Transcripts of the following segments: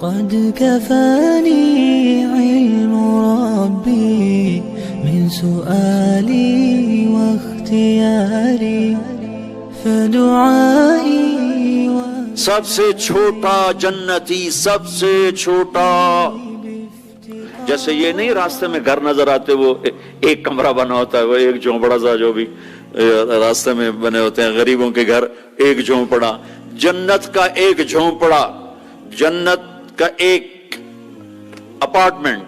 قد كفاني علم ربي من سؤالي واختياري فدعائي سب سے چھوٹا جنتی، سب سے چھوٹا. جیسے یہ نہیں راستے میں گھر نظر آتے، وہ ایک کمرہ بنا ہوتا ہے، وہ ایک جھونپڑا سا جو بھی راستے میں بنے ہوتے ہیں غریبوں کے گھر، ایک جھونپڑا. جنت کا ایک جھونپڑا، جنت کا ایک اپارٹمنٹ،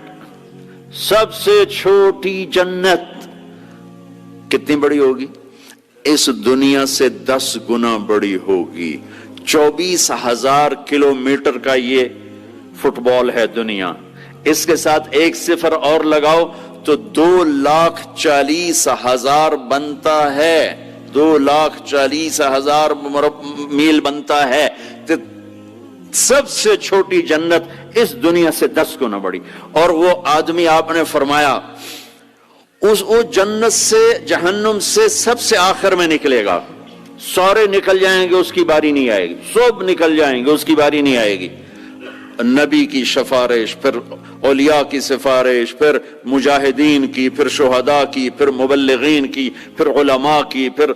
سب سے چھوٹی جنت کتنی بڑی ہوگی؟ اس دنیا سے 10 گنا بڑی ہوگی. 24,000 کلومیٹر کا یہ فٹ بال ہے دنیا. اس کے ساتھ ایک صفر اور لگاؤ تو 2,40,000 بنتا ہے. 2,40,000 میل بنتا ہے. تو سب سے چھوٹی جنت اس دنیا سے 10 گنا بڑی. اور وہ آدمی آپ نے فرمایا وہ جنت سے، جہنم سے سب سے آخر میں نکلے گا. سارے نکل جائیں گے، اس کی باری نہیں آئے گی. سب نکل جائیں گے، اس کی باری نہیں آئے گی. نبی کی سفارش، پھر اولیاء کی سفارش، پھر مجاہدین کی، پھر شہداء کی، پھر مبلغین کی، پھر علماء کی، پھر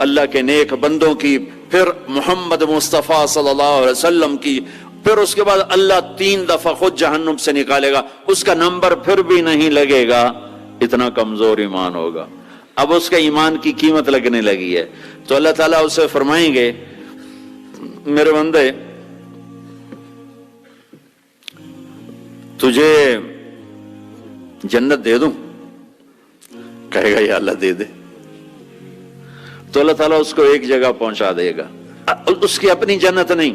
اللہ کے نیک بندوں کی، پھر محمد مصطفیٰ صلی اللہ علیہ وسلم کی. پھر اس کے بعد اللہ 3 دفعہ خود جہنم سے نکالے گا. اس کا نمبر پھر بھی نہیں لگے گا، اتنا کمزور ایمان ہوگا. اب اس کا ایمان کی قیمت لگنے لگی ہے. تو اللہ تعالیٰ اسے فرمائیں گے میرے بندے تجھے جنت دے دوں؟ کہے گا یا اللہ دے دے. تو اللہ تعالیٰ اس کو ایک جگہ پہنچا دے گا، اس کی اپنی جنت نہیں،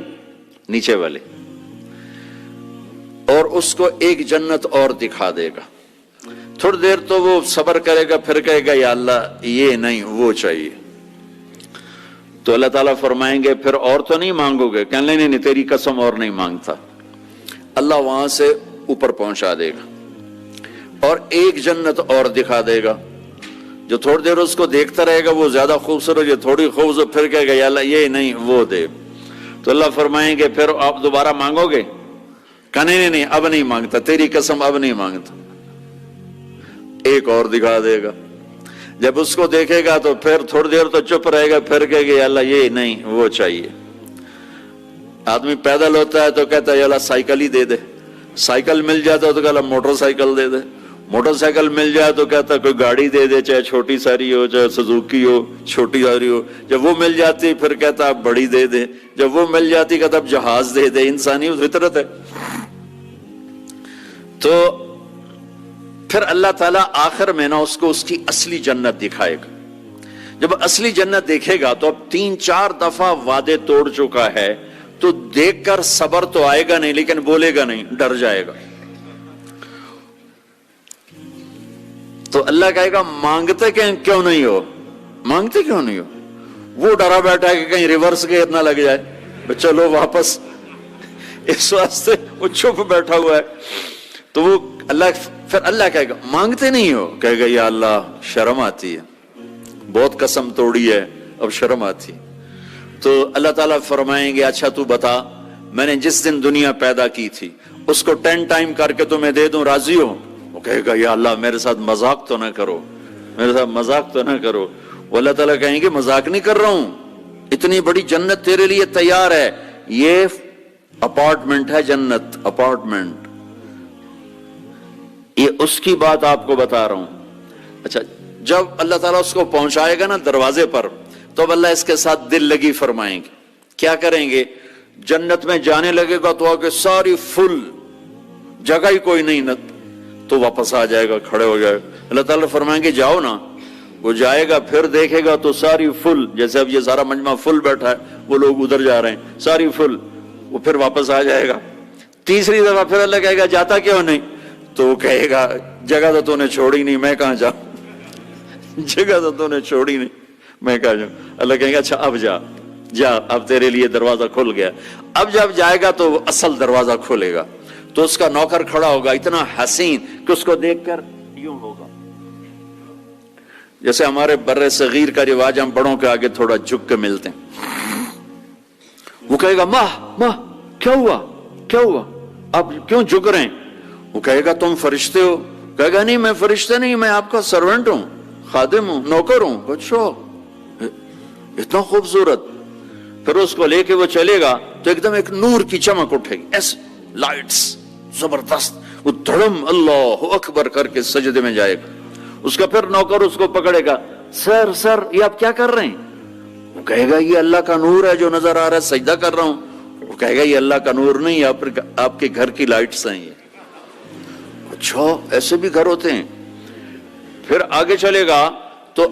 نیچے والے، اور اس کو ایک جنت اور دکھا دے گا. تھوڑی دیر تو وہ صبر کرے گا، پھر کہے گا یا اللہ یہ نہیں وہ چاہیے. تو اللہ تعالیٰ فرمائیں گے پھر اور تو نہیں مانگو گے؟ کہنے نہیں تیری قسم اور نہیں مانگتا. اللہ وہاں سے اوپر پہنچا دے گا اور ایک جنت اور دکھا دے گا. جو تھوڑی دیر اس کو دیکھتا رہے گا وہ زیادہ خوبصورت، جو تھوڑی خوبصورت، پھر کہے گا یا اللہ یہ نہیں وہ دے. تو اللہ فرمائیں گے پھر آپ دوبارہ مانگو گے؟ کہنے نہیں اب نہیں مانگتا، تیری قسم اب نہیں مانگتا. ایک اور دکھا دے گا. جب اس کو دیکھے گا تو پھر تھوڑی دیر تو چپ رہے گا، پھر کہے گا یا اللہ یہ نہیں وہ چاہیے. آدمی پیدل ہوتا ہے تو کہتا ہے یا اللہ سائیکل ہی دے دے. سائیکل مل جاتا ہے تو کہتا موٹر سائیکل دے دے. موٹر سائیکل مل جائے تو کہتا ہے کوئی گاڑی دے دے، چاہے چھوٹی ساری ہو، چاہے سزوکی ہو، چھوٹی ساری ہو. جب وہ مل جاتی پھر کہتا اب بڑی دے دے. جب وہ مل جاتی کہتا اب جہاز دے دے. انسانی فطرت ہے. تو پھر اللہ تعالیٰ آخر میں نا اس کو اس کی اصلی جنت دکھائے گا. جب اصلی جنت دیکھے گا تو اب 3-4 دفعہ وعدے توڑ چکا ہے، تو دیکھ کر صبر تو آئے گا نہیں، لیکن بولے گا نہیں، ڈر جائے گا. تو اللہ کہے گا مانگتے کیوں نہیں ہو؟ مانگتے کیوں نہیں ہو؟ وہ ڈرا بیٹھا ہے کہ کہیں ریورس گیئر نہ لگ جائے، چلو واپس. اس واسطے وہ چپ بیٹھا ہوا ہے. تو وہ پھر اللہ کہے گا مانگتے نہیں ہو؟ کہے گا یا اللہ شرم آتی ہے، بہت قسم توڑی ہے، اب شرم آتی. تو اللہ تعالیٰ فرمائیں گے اچھا تو بتا، میں نے جس دن دنیا پیدا کی تھی اس کو 10 ٹائم کر کے تمہیں دے دوں، راضی ہو؟ وہ کہے گا یا اللہ میرے ساتھ مذاق تو نہ کرو، میرے ساتھ مذاق تو نہ کرو. وہ اللہ تعالیٰ کہیں گے مذاق نہیں کر رہا ہوں، اتنی بڑی جنت تیرے لیے تیار ہے. یہ اپارٹمنٹ ہے جنت، اپارٹمنٹ. یہ اس کی بات آپ کو بتا رہا ہوں. اچھا جب اللہ تعالیٰ اس کو پہنچائے گا نا دروازے پر، تو اب اللہ اس کے ساتھ دل لگی فرمائیں گے. کیا کریں گے؟ جنت میں جانے لگے گا تو آگے ساری فل، جگہ ہی کوئی نہیں، تو واپس آ جائے گا، کھڑے ہو جائے گا. اللہ تعالیٰ فرمائیں گے جاؤ نا. وہ جائے گا، پھر دیکھے گا تو ساری فل، جیسے اب یہ سارا مجمع فل بیٹھا ہے، وہ لوگ ادھر جا رہے ہیں، ساری فل. وہ پھر واپس آ جائے گا. تیسری دفعہ پھر اللہ کہے گا جاتا کیوں نہیں؟ تو وہ کہے گا جگہ تو نے چھوڑی نہیں، میں کہاں جاؤں؟ جگہ تو نے چھوڑی نہیں، میں کہاں جاؤں؟ اللہ کہے گا اچھا اب جا، اب تیرے لیے دروازہ کھل گیا. اب جب جائے گا تو اصل دروازہ کھلے گا. تو اس کا نوکر کھڑا ہوگا اتنا حسین کہ اس کو دیکھ کر یوں ہوگا. جیسے ہمارے بر صغیر کا رواج، ہم بڑوں کے آگے تھوڑا جھک کے ملتے ہیں. وہ کہے گا ماہ ماہ کیا ہوا کیا ہوا؟ آپ کیوں جھک رہے ہیں؟ وہ کہے گا تم فرشتے ہو؟ کہے گا نہیں میں فرشتے نہیں، میں آپ کا سرونٹ ہوں، خادم ہوں، نوکر ہوں۔ اچھا اتنا خوبصورت۔ پھر اس کو لے کے وہ چلے گا تو ایک دم ایک نور کی چمک اٹھے گی، ایسے لائٹس زبردست، وہ دھڑم اللہ اکبر کر کے سجدے میں جائے گا۔ اس کا پھر نوکر اس کو پکڑے گا، سر سر یہ آپ کیا کر رہے ہیں؟ وہ کہے گا یہ اللہ کا نور ہے جو نظر آ رہا ہے، سجدہ کر رہا ہوں۔ وہ کہے گا یہ اللہ کا نور نہیں، آپ کے گھر کی لائٹس ہیں یہ۔ اچھا ایسے بھی گھر ہوتے ہیں؟ پھر آگے چلے گا تو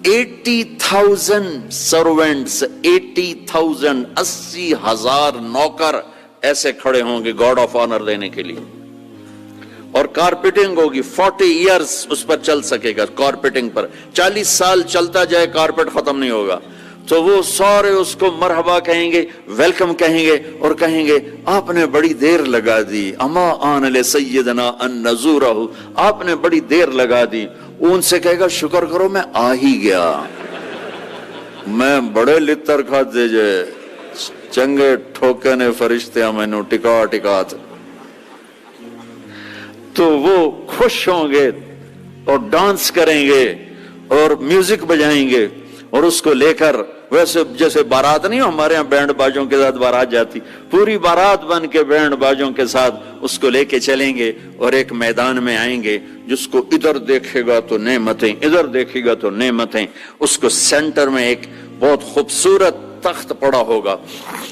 80,000 سرونٹس، 80,000 80,000 نوکر ایسے کھڑے ہوں گے گاڈ آف آنر دینے کے لیے، اور کارپیٹنگ ہوگی 40 ایئرز اس پر چل سکے گا، کارپیٹنگ پر 40 سال چلتا جائے کارپیٹ ختم نہیں ہوگا۔ تو وہ سارے اس کو مرحبا کہیں گے، ویلکم کہیں گے، اور کہیں گے آپ نے بڑی دیر لگا دی، اما آن لسیدنا ان نزورہ، آپ نے بڑی دیر لگا دی۔ ان سے کہے گا شکر کرو میں آ ہی گیا، میں بڑے لتر کھاتے جے چنگے ٹھوکے نے فرشتے میں ٹکا ٹکات۔ تو وہ خوش ہوں گے اور ڈانس کریں گے اور میوزک بجائیں گے، اور اس کو لے کر ویسے جیسے بارات نہیں ہمارے ہاں بینڈ باجوں کے ساتھ بارات جاتی، پوری بارات بن کے بینڈ باجوں کے ساتھ اس کو لے کے چلیں گے، اور ایک میدان میں آئیں گے جس کو ادھر دیکھے گا تو نعمتیں، ادھر دیکھے گا تو نعمتیں۔ اس کو سینٹر میں ایک بہت خوبصورت تخت پڑا ہوگا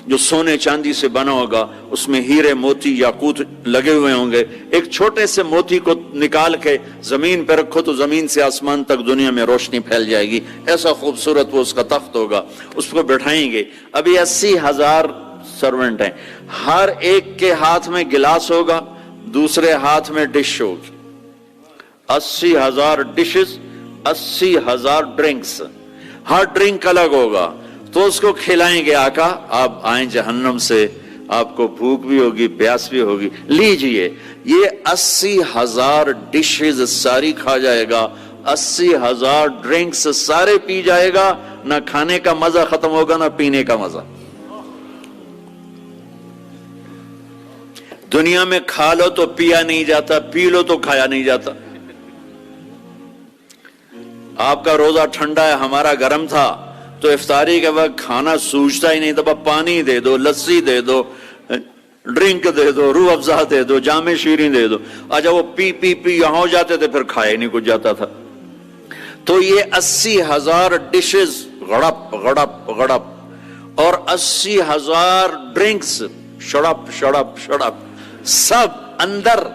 جو سونے چاندی سے بنا ہوگا، اس میں ہیرے موتی یاقوت لگے ہوئے ہوں گے۔ ایک چھوٹے سے موتی کو نکال کے زمین پہ رکھو تو زمین سے آسمان تک دنیا میں روشنی پھیل جائے گی، ایسا خوبصورت وہ اس کا تخت ہوگا۔ اس کو بٹھائیں گے۔ ابھی 80,000 سرونٹ ہیں، ہر ایک کے ہاتھ میں گلاس ہوگا، دوسرے ہاتھ میں ڈش ہوگی، 80,000 ڈشز، 80,000 ڈرنکس، ہر ڈرنک الگ ہوگا۔ تو اس کو کھلائیں گے، آقا آپ آئیں جہنم سے، آپ کو بھوک بھی ہوگی پیاس بھی ہوگی، لیجئے یہ 80,000 ڈشز ساری کھا جائے گا، 80,000 ڈرنکس سارے پی جائے گا، نہ کھانے کا مزہ ختم ہوگا نہ پینے کا مزہ۔ دنیا میں کھا لو تو پیا نہیں جاتا، پی لو تو کھایا نہیں جاتا۔ آپ کا روزہ ٹھنڈا ہے، ہمارا گرم تھا، تو افطاری کے وقت کھانا سوچتا ہی نہیں تھا، پانی دے دو، لسی دے دو، ڈرنک دے دو، روح افزا دے دو، جام شیریں دے دو۔ آجا وہ پی پی پی یہاں ہو جاتے تھے، پھر کھائے نہیں کچھ جاتا تھا۔ تو یہ 80,000 ڈشز غڑپ غڑپ غڑپ، اور 80,000 ڈرنکس شڑپ شڑپ شڑپ، سب اندر۔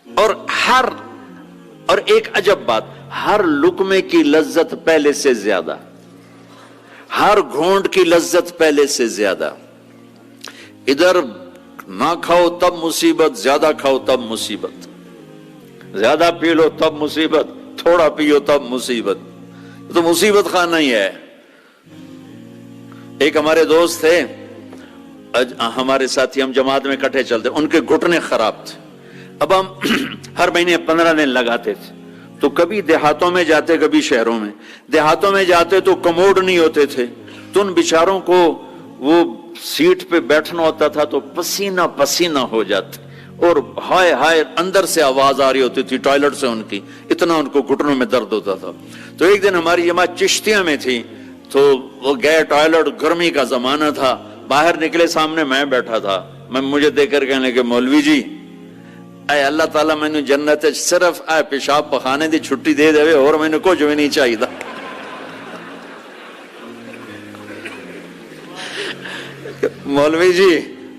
اور ایک عجب بات، ہر لقمے کی لذت پہلے سے زیادہ، ہر گھونٹ کی لذت پہلے سے زیادہ۔ ادھر نہ کھاؤ تب مصیبت، زیادہ کھاؤ تب مصیبت، زیادہ پی لو تب مصیبت، تھوڑا پیو تب مصیبت، تو مصیبت خانہ ہی ہے۔ ایک ہمارے دوست تھے، ہمارے ساتھی، ہم جماعت میں کٹھے چلتے، ان کے گھٹنے خراب تھے۔ اب ہم ہر مہینے 15 دن لگاتے تھے، تو کبھی دیہاتوں میں جاتے کبھی شہروں میں۔ دیہاتوں میں جاتے تو کموڈ نہیں ہوتے تھے، تو ان بیچاروں کو وہ سیٹ پہ بیٹھنا ہوتا تھا تو پسینہ پسینہ ہو جاتے، اور ہائے ہائے اندر سے آواز آ رہی ہوتی تھی ٹوائلٹ سے ان کی، اتنا ان کو گھٹنوں میں درد ہوتا تھا۔ تو ایک دن ہماری جماعت چشتیاں میں تھی، تو وہ گئے ٹوائلٹ، گرمی کا زمانہ تھا، باہر نکلے، سامنے میں بیٹھا تھا، مجھے دیکھ کر کہنے لگے مولوی جی اے اللہ تعالیٰ میں نے جنت صرف اے پیشاب پخانے دی چھٹی دے دے، اور میں نے کچھ بھی نہیں چاہیے تھا۔ مولوی جی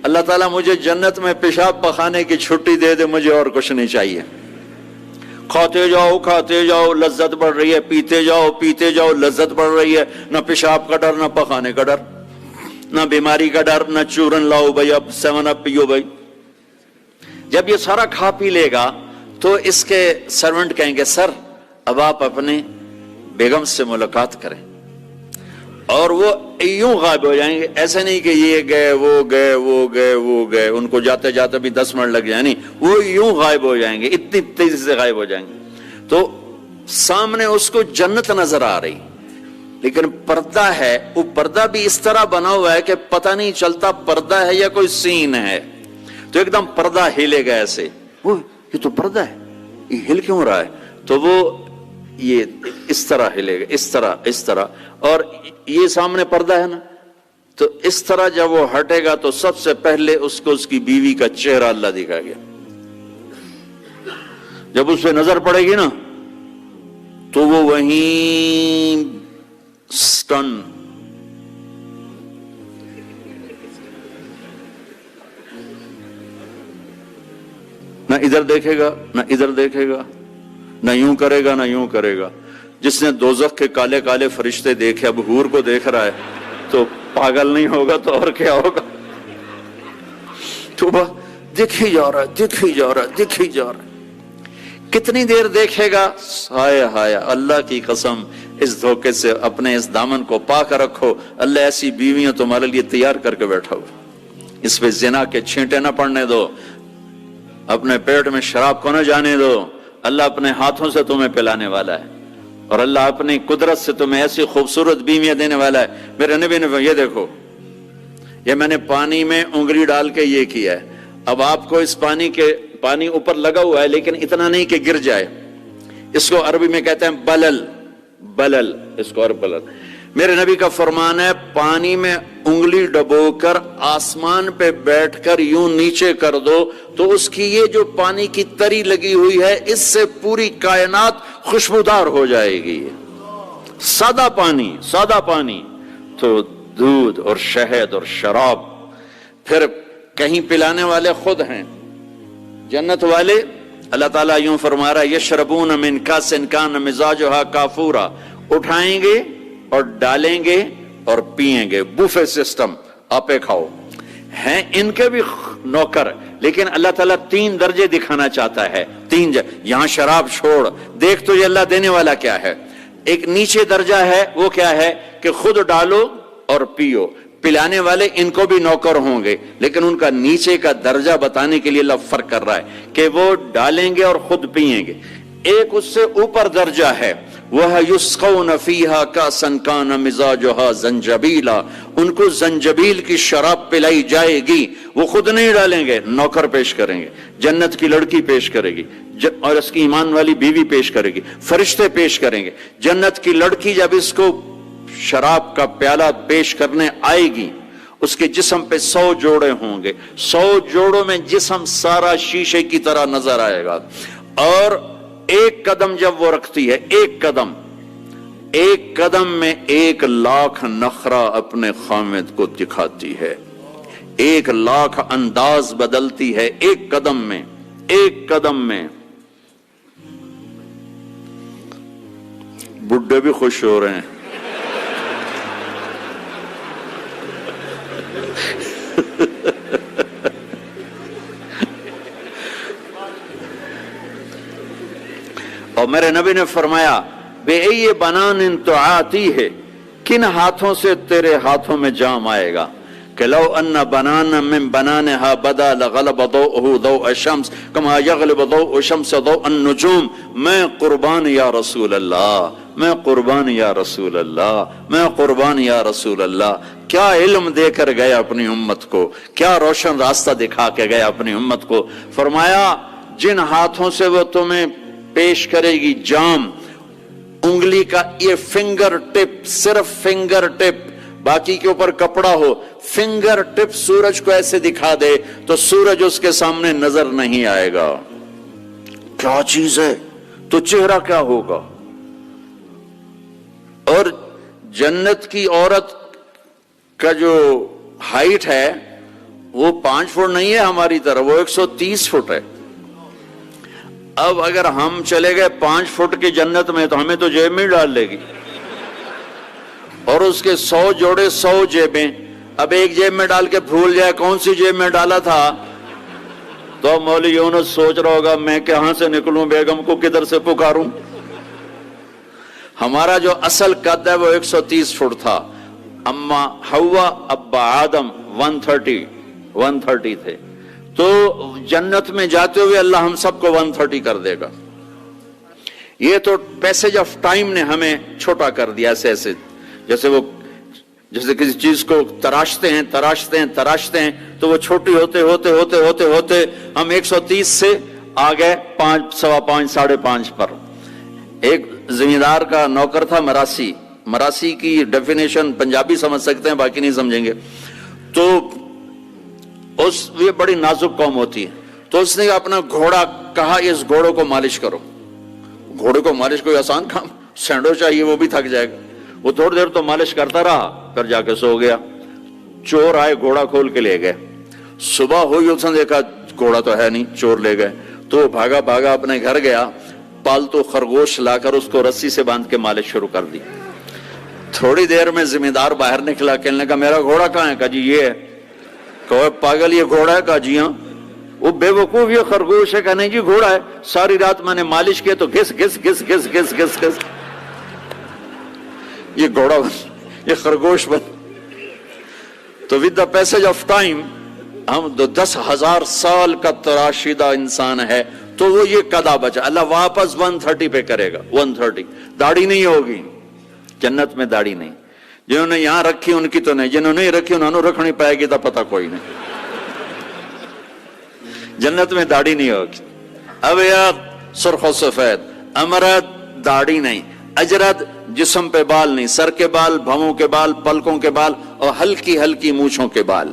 اللہ تعالیٰ مجھے جنت میں پیشاب پخانے کی چھٹی دے دے، مجھے اور کچھ نہیں چاہیے۔ کھاتے جاؤ لذت بڑھ رہی ہے، پیتے جاؤ لذت بڑھ رہی ہے، نہ پیشاب کا ڈر، نہ پخانے کا ڈر، نہ بیماری کا ڈر، نہ چورن لاؤ بھائی، اب 7 اپ پیو بھائی۔ جب یہ سارا کھا پی لے گا تو اس کے سرونٹ کہیں گے سر اب آپ اپنے بیگم سے ملاقات کریں، اور وہ یوں غائب ہو جائیں گے۔ ایسے نہیں کہ یہ گئے وہ گئے، ان کو جاتے جاتے بھی 10 منٹ لگ جائیں، نہیں، وہ یوں غائب ہو جائیں گے، اتنی تیزی سے غائب ہو جائیں گے۔ تو سامنے اس کو جنت نظر آ رہی، لیکن پردہ ہے، وہ پردہ بھی اس طرح بنا ہوا ہے کہ پتہ نہیں چلتا پردہ ہے یا کوئی سین ہے۔ تو ایک دم پردہ ہلے گا ایسے، وہ یہ تو پردہ ہے، یہ ہل کیوں رہا ہے؟ تو وہ یہ اس طرح ہلے گا، اس طرح، اور یہ سامنے پردہ ہے نا، تو اس طرح جب وہ ہٹے گا تو سب سے پہلے اس کو اس کی بیوی کا چہرہ اللہ دکھا گیا. جب اس پہ نظر پڑے گی نا تو وہ وہیں سٹن، نہ ادھر دیکھے گا نہ ادھر دیکھے گا، نہ یوں کرے گا نہ یوں کرے گا. جس نے دوزخ کے کالے کالے فرشتے دیکھے اب حور کو دیکھ رہا ہے تو پاگل نہیں ہوگا تو اور کیا ہوگا؟ تو دیکھ ہی جا رہا ہے، دیکھ ہی جا رہا ہے، دیکھ ہی جا رہا ہے. کتنی دیر دیکھے گا؟ ہائے ہائے، اللہ کی قسم اس دھوکے سے اپنے اس دامن کو پاک رکھو. اللہ ایسی بیویاں تمہارے لیے تیار کر کے بیٹھا ہو، اس پہ زنا کے چھینٹے نہ پڑنے دو، اپنے پیٹ میں شراب کو نہ جانے دو. اللہ اپنے ہاتھوں سے تمہیں پلانے والا ہے، اور اللہ اپنی قدرت سے تمہیں ایسی خوبصورت بیویاں دینے والا ہے. میرے نبی نے یہ دیکھو، یہ میں نے پانی میں انگلی ڈال کے یہ کیا ہے. اب آپ کو اس پانی اوپر لگا ہوا ہے لیکن اتنا نہیں کہ گر جائے. اس کو عربی میں کہتے ہیں بلل، اس کو عرب بلل. میرے نبی کا فرمان ہے پانی میں انگلی ڈبو کر آسمان پہ بیٹھ کر یوں نیچے کر دو تو اس کی یہ جو پانی کی تری لگی ہوئی ہے اس سے پوری کائنات خوشبودار ہو جائے گی. سادہ پانی تو دودھ اور شہد اور شراب. پھر کہیں پلانے والے خود ہیں جنت والے. اللہ تعالیٰ یوں فرما رہا ہے یشربون من کاس کان مزاجھا کافورا، اٹھائیں گے اور ڈالیں گے اور پیئیں گے. بوفے سسٹم، آپے کھاؤ. ہیں ان کے بھی نوکر، لیکن اللہ تعالیٰ 3 درجے دکھانا چاہتا ہے. یہاں شراب چھوڑ، دیکھ تو یہ اللہ دینے والا کیا ہے. ایک نیچے درجہ ہے، وہ کیا ہے کہ خود ڈالو اور پیو. پلانے والے ان کو بھی نوکر ہوں گے، لیکن ان کا نیچے کا درجہ بتانے کے لیے اللہ فرق کر رہا ہے کہ وہ ڈالیں گے اور خود پئیں گے. ایک اس سے اوپر درجہ ہے، وہ یسقون فیہا کاسا کان مزاجھا زنجبیلا، ان کو زنجبیل کی شراب پلائی جائے گی. وہ خود نہیں ڈالیں گے، نوکر پیش کریں گے، جنت کی لڑکی پیش کرے گی اور اس کی ایمان والی بیوی پیش کرے گی، فرشتے پیش کریں گے. جنت کی لڑکی جب اس کو شراب کا پیالہ پیش کرنے آئے گی، اس کے جسم پہ 100 جوڑے ہوں گے. 100 جوڑوں میں جسم سارا شیشے کی طرح نظر آئے گا. اور ایک قدم جب وہ رکھتی ہے، ایک قدم میں 1,00,000 نخرہ اپنے خامد کو دکھاتی ہے. 1,00,000 انداز بدلتی ہے ایک قدم میں. بڈھے بھی خوش ہو رہے ہیں. اور میرے نبی نے فرمایا بے ای بنان تعاتی ہے، کن ہاتھوں سے تیرے ہاتھوں میں جام آئے گا کہ لو ان بنانا من بنانها بدا لغلب ضوءه ضوء الشمس كما يغلب ضوء الشمس ضوء النجوم. میں قربان یا رسول اللہ، میں قربان یا رسول اللہ، میں قربان یا رسول اللہ. کیا علم دے کر گئے اپنی امت کو، کیا روشن راستہ دکھا کے گئے اپنی امت کو. فرمایا جن ہاتھوں سے وہ تمہیں پیش کرے گی جام، انگلی کا یہ فنگر ٹپ، صرف فنگر ٹپ، باقی کے اوپر کپڑا ہو، فنگر ٹپ سورج کو ایسے دکھا دے تو سورج اس کے سامنے نظر نہیں آئے گا. کیا چیز ہے؟ تو چہرہ کیا ہوگا؟ اور جنت کی عورت کا جو ہائٹ ہے وہ 5 فٹ نہیں ہے ہماری طرح، وہ 130 فٹ ہے. اب اگر ہم چلے گئے 5 فٹ کی جنت میں تو ہمیں تو جیب میں ڈال لے گی، اور اس کے 100 جوڑے 100 جیبیں. اب ایک جیب میں ڈال کے بھول جائے کون سی جیب میں ڈالا تھا تو مولوی یونس سوچ رہا ہوگا میں کہاں سے نکلوں، بیگم کو کدھر سے پکاروں. ہمارا جو اصل قد ہے وہ 130 فٹ تھا. اما حوا ابا آدم 130 تھے. تو جنت میں جاتے ہوئے اللہ ہم سب کو 130 کر دے گا. یہ تو پیسج آف ٹائم نے ہمیں چھوٹا کر دیا ایسے ایسے. جیسے وہ جیسے کسی چیز کو تراشتے ہیں تو وہ چھوٹی ہوتے ہوتے ہم 130 سے آ گئے 5, 5.25, 5.5 پر. ایک زمیندار کا نوکر تھا مراسی کی ڈیفینیشن پنجابی سمجھ سکتے ہیں، باقی نہیں سمجھیں گے. تو یہ بڑی نازک قوم ہوتی ہے. تو اس نے اپنا گھوڑا کہا اس گھوڑے کو مالش کرو. گھوڑے کو مالش کوئی آسان کام، سینڈو چاہیے وہ بھی تھک جائے گا. وہ تھوڑی دیر تو مالش کرتا رہا، پھر جا کے سو گیا. چور آئے گھوڑا کھول کے لے گئے. صبح ہوئی اس نے دیکھا گھوڑا تو ہے نہیں، چور لے گئے. تو وہ بھاگا اپنے گھر گیا، پالتو خرگوش لا کر اس کو رسی سے باندھ کے مالش شروع کر دی. تھوڑی دیر میں زمیندار باہر نکلا، کہنے لگا میرا گھوڑا کہاں ہے؟ کہا جی یہ ہے. کہ پاگل یہ گھوڑا ہے؟ کہا جی ہاں. وہ بے وقوف یہ خرگوش ہے؟ کہا نہیں جی گھوڑا ہے، ساری رات میں نے مالش کیا تو گھس گھس گھس گھس گھس گھس گھس یہ گھوڑا بن، یہ خرگوش بن. تو with the passage of time ہم 10,000 سال کا تراشیدہ انسان ہے تو وہ یہ قدا بچا. اللہ واپس 130 پہ کرے گا. 130 داڑھی نہیں ہوگی جنت میں، داڑھی نہیں. جنہوں نے یہاں رکھی ان کی تو نہیں، جنہوں نے رکھی انہوں نے رکھنی پائے گی تو پتہ کوئی نہیں. جنت میں داڑھی نہیں ہوگی. ابیض سرخ و سفید، امرد داڑھی نہیں، اجرد جسم پہ بال نہیں، سر کے بال، بھووں کے بال، پلکوں کے بال اور ہلکی ہلکی مونچھوں کے بال.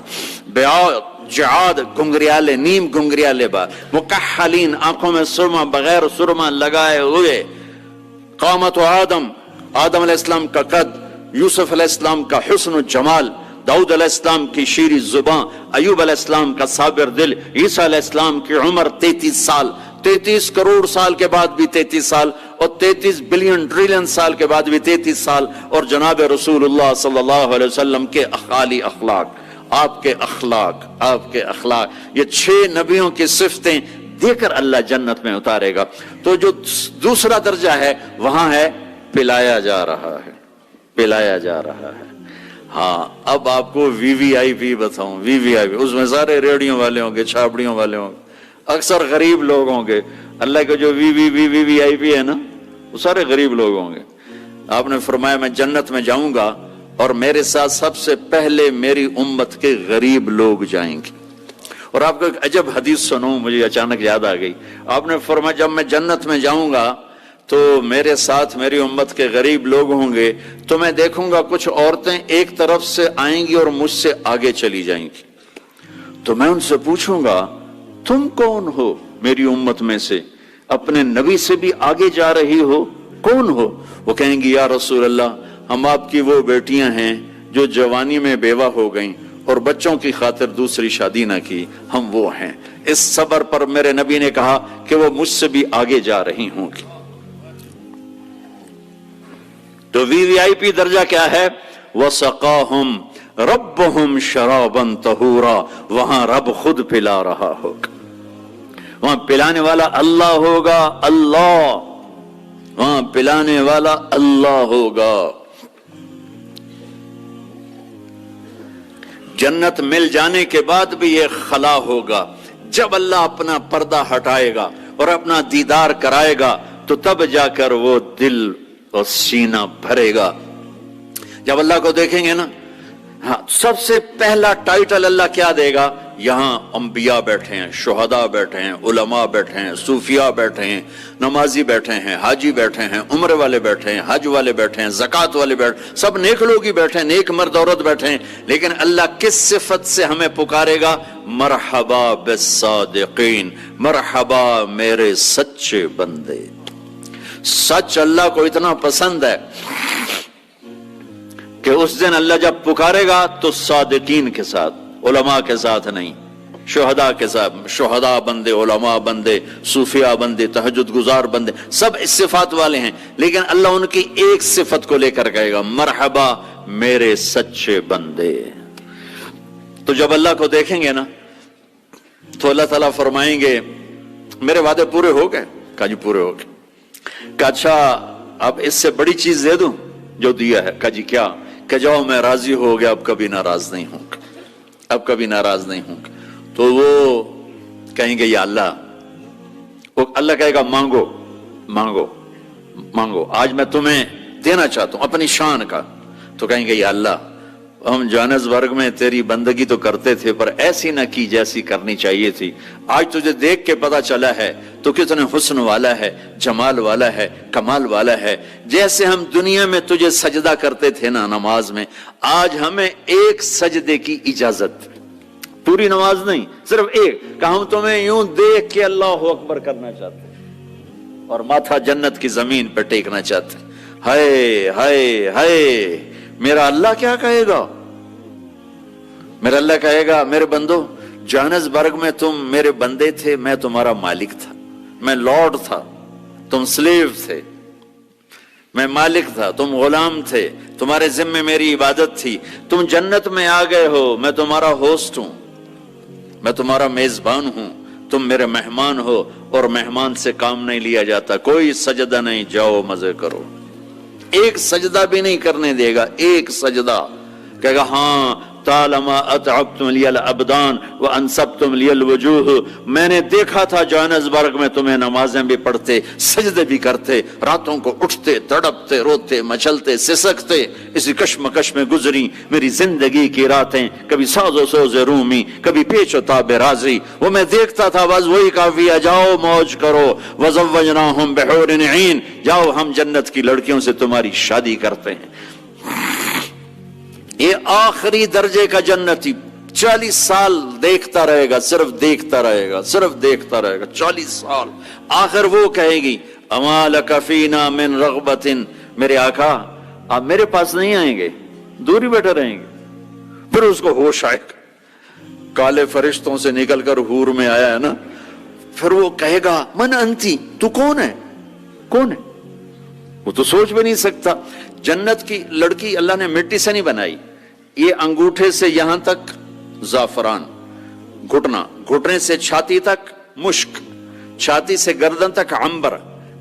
بیاض جعاد گھنگریالے، نیم گھنگریالے بال. مکحلین آنکھوں میں سرما بغیر سرما لگائے ہوئے. قامت آدم علیہ السلام کا قد، یوسف علیہ السلام کا حسن و جمال، داؤد علیہ السلام کی شیریں زباں، ایوب علیہ السلام کا صابر دل، عیسیٰ علیہ السلام کی عمر 33 سال، 33 کروڑ سال کے بعد بھی 33 سال، اور 33 بلین ٹریلین سال کے بعد بھی 33 سال. اور جناب رسول اللہ صلی اللہ علیہ وسلم کے اخالی اخلاق، آپ کے اخلاق، یہ 6 نبیوں کی صفتیں دے کر اللہ جنت میں اتارے گا. تو جو دوسرا درجہ ہے وہاں ہے پلایا جا رہا ہے. ہاں اب آپ کو وی وی آئی پی بتاؤں. وی وی آئی پی اس میں سارے ریڑیوں والے ہوں گے، چھاپڑیوں والے ہوں گے، اکثر غریب لوگ ہوں گے. اللہ کے جو وی وی آئی پی ہے نا وہ سارے غریب لوگ ہوں گے. آپ نے فرمایا میں جنت میں جاؤں گا اور میرے ساتھ سب سے پہلے میری امت کے غریب لوگ جائیں گے. اور آپ کو ایک عجب حدیث سنوں، مجھے اچانک یاد آ گئی. آپ نے فرمایا جب میں جنت میں جاؤں گا تو میرے ساتھ میری امت کے غریب لوگ ہوں گے، تو میں دیکھوں گا کچھ عورتیں ایک طرف سے آئیں گی اور مجھ سے آگے چلی جائیں گی. تو میں ان سے پوچھوں گا تم کون ہو میری امت میں سے، اپنے نبی سے بھی آگے جا رہی ہو، کون ہو؟ وہ کہیں گی یا رسول اللہ ہم آپ کی وہ بیٹیاں ہیں جو جوانی میں بیوہ ہو گئیں اور بچوں کی خاطر دوسری شادی نہ کی، ہم وہ ہیں. اس صبر پر میرے نبی نے کہا کہ وہ مجھ سے بھی آگے جا رہی ہوں گی. تو وی وی آئی پی درجہ کیا ہے؟ وَسَقَاهُمْ رَبُّهُمْ شَرَابًا طَهُورًا. وہاں رب خود پلا رہا ہوگا، وہاں پلانے والا اللہ ہوگا. وہاں پلانے والا اللہ ہوگا. جنت مل جانے کے بعد بھی یہ خلا ہوگا. جب اللہ اپنا پردہ ہٹائے گا اور اپنا دیدار کرائے گا تو تب جا کر وہ دل اور سینہ بھرے گا. جب اللہ کو دیکھیں گے نا، ہاں سب سے پہلا ٹائٹل اللہ کیا دے گا؟ یہاں انبیاء بیٹھے ہیں، شہداء بیٹھے ہیں، علماء بیٹھے ہیں، صوفیاء بیٹھے ہیں، نمازی بیٹھے ہیں، حاجی بیٹھے ہیں، عمرے والے بیٹھے ہیں، حج والے بیٹھے ہیں، زکوٰۃ والے بیٹھے ہیں، سب نیک لوگ ہی بیٹھے ہیں، نیک مرد عورت بیٹھے ہیں. لیکن اللہ کس صفت سے ہمیں پکارے گا؟ مرحبا بالصادقین، مرحبا میرے سچے بندے. سچ اللہ کو اتنا پسند ہے کہ اس دن اللہ جب پکارے گا تو صادقین کے ساتھ، علماء کے ساتھ نہیں، شہداء کے ساتھ. شہداء بندے، علماء بندے، صوفیاء بندے، تہجد گزار بندے، سب اس صفات والے ہیں. لیکن اللہ ان کی ایک صفت کو لے کر کہے گا مرحبا میرے سچے بندے. تو جب اللہ کو دیکھیں گے نا تو اللہ تعالیٰ فرمائیں گے میرے وعدے پورے ہو گئے؟ کہا جی پورے ہو گئے. کہا اچھا اب اس سے بڑی چیز دے دوں جو دیا ہے؟ کہا جی کیا؟ کہ جاؤ میں راضی ہو گیا، اب کبھی ناراض نہیں ہوں گا، اب کبھی ناراض نہیں ہوں گا. تو وہ کہیں گے یا اللہ، وہ اللہ کہے گا مانگو مانگو مانگو، آج میں تمہیں دینا چاہتا ہوں اپنی شان کا. تو کہیں گے یا اللہ ہم جانسبرگ میں تیری بندگی تو کرتے تھے پر ایسی نہ کی جیسی کرنی چاہیے تھی. آج تجھے دیکھ کے پتا چلا ہے تو کتنے حسن والا ہے، جمال والا ہے، کمال والا ہے. جیسے ہم دنیا میں تجھے سجدہ کرتے تھے نا نماز میں، آج ہمیں ایک سجدے کی اجازت، پوری نماز نہیں، صرف ایک، کہ ہم تمہیں یوں دیکھ کے اللہ اکبر کرنا چاہتے ہیں اور ماتھا جنت کی زمین پہ ٹیکنا چاہتے ہیں. ہائے ہائے ہائے، میرا اللہ کیا کہے گا؟ میرا اللہ کہے گا میرے بندو، جانسبرگ میں تم میرے بندے تھے، میں تمہارا مالک تھا، میں لارڈ تھا، تم سلیو تھے، میں مالک تھا، تم غلام تھے، تمہارے ذمے میری عبادت تھی. تم جنت میں آ گئے ہو، میں تمہارا ہوسٹ ہوں، میں تمہارا میزبان ہوں، تم میرے مہمان ہو اور مہمان سے کام نہیں لیا جاتا. کوئی سجدہ نہیں، جاؤ مزے کرو. ایک سجدہ بھی نہیں کرنے دے گا، ایک سجدہ. کہے گا ہاں طالما اتعبتم لی الابدان وانصبتم لی الوجوہ، میں نے دیکھا تھا جانسبرگ میں تمہیں نمازیں بھی پڑھتے، سجدے بھی کرتے، راتوں کو اٹھتے، تڑپتے، روتے، مچلتے، سسکتے. اسی کشمکش میں گزری میری زندگی کی راتیں، کبھی ساز و سوز رومی، کبھی پیچ و تاب رازی. وہ میں دیکھتا تھا، بس وہی کافی ہے، جاؤ موج کرو. وزوجناہم بحور عین، جاؤ ہم جنت کی لڑکیوں سے تمہاری شادی کرتے ہیں. یہ آخری درجے کا جنتی 40 سال دیکھتا رہے گا، صرف دیکھتا رہے گا، صرف دیکھتا رہے گا 40 سال. آخر وہ کہے گی اما لک فینا من رغبت، میرے آقا آپ میرے پاس نہیں آئیں گے، دور ہی بیٹھے رہیں گے. پھر اس کو ہوش آئے گا، کالے فرشتوں سے نکل کر حور میں آیا ہے نا. پھر وہ کہے گا من انتی، تو کون ہے؟ کون ہے؟ وہ تو سوچ بھی نہیں سکتا. جنت کی لڑکی اللہ نے مٹی سے نہیں بنائی. یہ انگوٹھے سے یہاں تک زعفران، گھٹنا، گھٹنے سے چھاتی تک مشک، چھاتی سے گردن تک عنبر،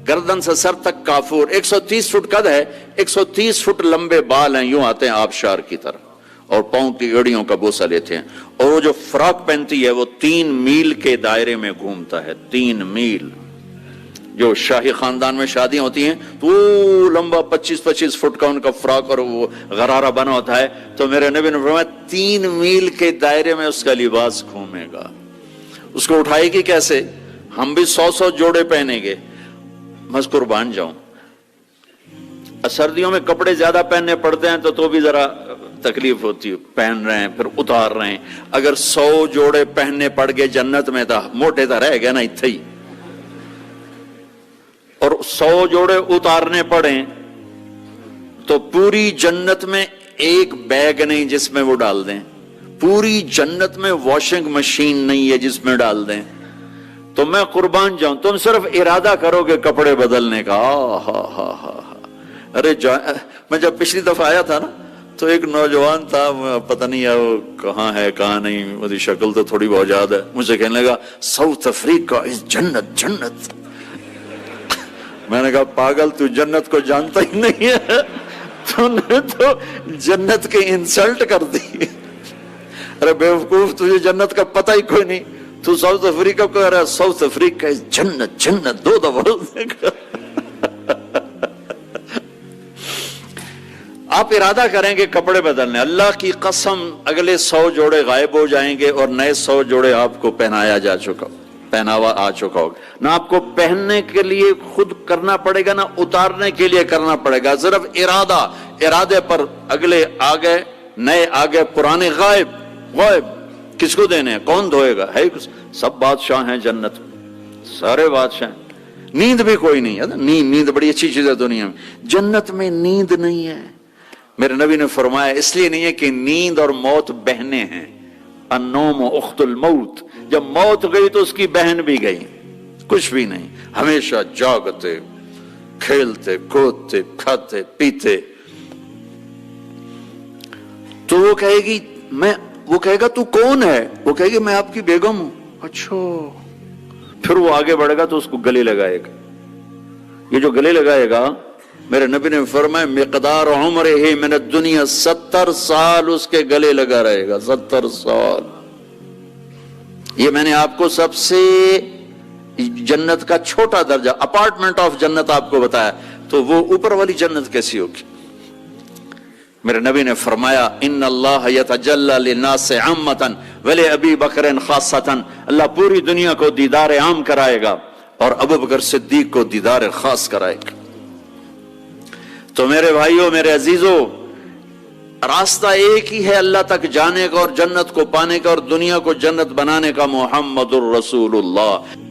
گردن سے سر تک کافور. 130 فٹ قد ہے، 130 فٹ لمبے بال ہیں، یوں آتے ہیں آبشار کی طرح، اور پاؤں کی ایڑیوں کا بوسہ لیتے ہیں. اور وہ جو فراک پہنتی ہے وہ 3 میل کے دائرے میں گھومتا ہے. 3 میل. جو شاہی خاندان میں شادیاں ہوتی ہیں تو لمبا 25-25 فٹ کا ان کا فراک اور وہ غرارہ بنا ہوتا ہے. تو میرے نبی نے فرمایا 3 میل کے دائرے میں اس کا لباس گھومے گا. اس کو اٹھائے گی کیسے؟ ہم بھی 100 جوڑے پہنیں گے. میں قربان جاؤں، سردیوں میں کپڑے زیادہ پہننے پڑتے ہیں تو بھی ذرا تکلیف ہوتی ہے، پہن رہے ہیں پھر اتار رہے ہیں. اگر 100 جوڑے پہننے پڑ گئے جنت میں تو موٹے تو رہ گئے نا اتھے ہی، اور 100 جوڑے اتارنے پڑیں تو پوری جنت میں ایک بیگ نہیں جس میں وہ ڈال دیں، پوری جنت میں واشنگ مشین نہیں ہے جس میں ڈال دیں. تو میں قربان جاؤں، تم صرف ارادہ کرو کہ کپڑے بدلنے کا. ارے میں جب پچھلی دفعہ آیا تھا نا تو ایک نوجوان تھا، پتہ نہیں ہے وہ کہاں ہے کہاں نہیں، وہ شکل تو تھوڑی بہت یاد ہے. مجھے کہنے لگا ساؤتھ افریقہ از جنت جنت. میں نے کہا پاگل، تو جنت کو جانتا ہی نہیں ہے، تو نے تو جنت کی انسلٹ کر دی. ارے بیوقوف، تجھے جنت کا پتہ ہی کوئی نہیں، تو ساؤتھ افریقہ کو کہہ رہا ہے ساؤتھ افریقہ از جنت جنت 2 دفعہ. آپ ارادہ کریں گے کپڑے بدلنے، اللہ کی قسم اگلے 100 جوڑے غائب ہو جائیں گے اور نئے 100 جوڑے آپ کو پہناوا آ چکا ہوگا. نہ آپ کو پہننے کے لیے خود کرنا پڑے گا، نہ اتارنے کے لیے کرنا پڑے گا. صرف ارادے پر اگلے آگے، نئے آگے، پرانے غائب. کس کو دینے ہیں؟ کون دھوئے گا؟ ہے سب بادشاہ ہیں جنت میں، سارے بادشاہ ہیں. نیند بھی کوئی نہیں ہے. نیند بڑی اچھی چیز ہے دنیا میں، جنت میں نیند نہیں ہے. میرے نبی نے فرمایا اس لیے نہیں ہے کہ نیند اور موت بہنیں ہیں. النوم اخت الموت، جب موت گئی تو اس کی بہن بھی گئی. کچھ بھی نہیں، ہمیشہ جاگتے، کھیلتے، کودتے، کھاتے، پیتے. تو وہ کہے گی وہ کہے گا تو کون ہے؟ وہ کہے گی میں آپ کی بیگم ہوں. اچھا. پھر وہ آگے بڑھے گا تو اس کو گلے لگائے گا. یہ جو گلے لگائے گا، میرے نبی نے فرمایا مقدار عمرہ من الدنیا 70 سال اس کے گلے لگا رہے گا. 70 سال. یہ میں نے آپ کو سب سے جنت کا چھوٹا درجہ، اپارٹمنٹ آف جنت آپ کو بتایا. تو وہ اوپر والی جنت کیسی ہوگی؟ میرے نبی نے فرمایا ان اللہ یتجلی للناس عامۃ ولی ابی بکر خاصۃ، اللہ پوری دنیا کو دیدار عام کرائے گا اور ابو بکر صدیق کو دیدار خاص کرائے گا۔ تو میرے بھائیوں، میرے عزیزوں، راستہ ایک ہی ہے اللہ تک جانے کا اور جنت کو پانے کا اور دنیا کو جنت بنانے کا، محمد الرسول اللہ۔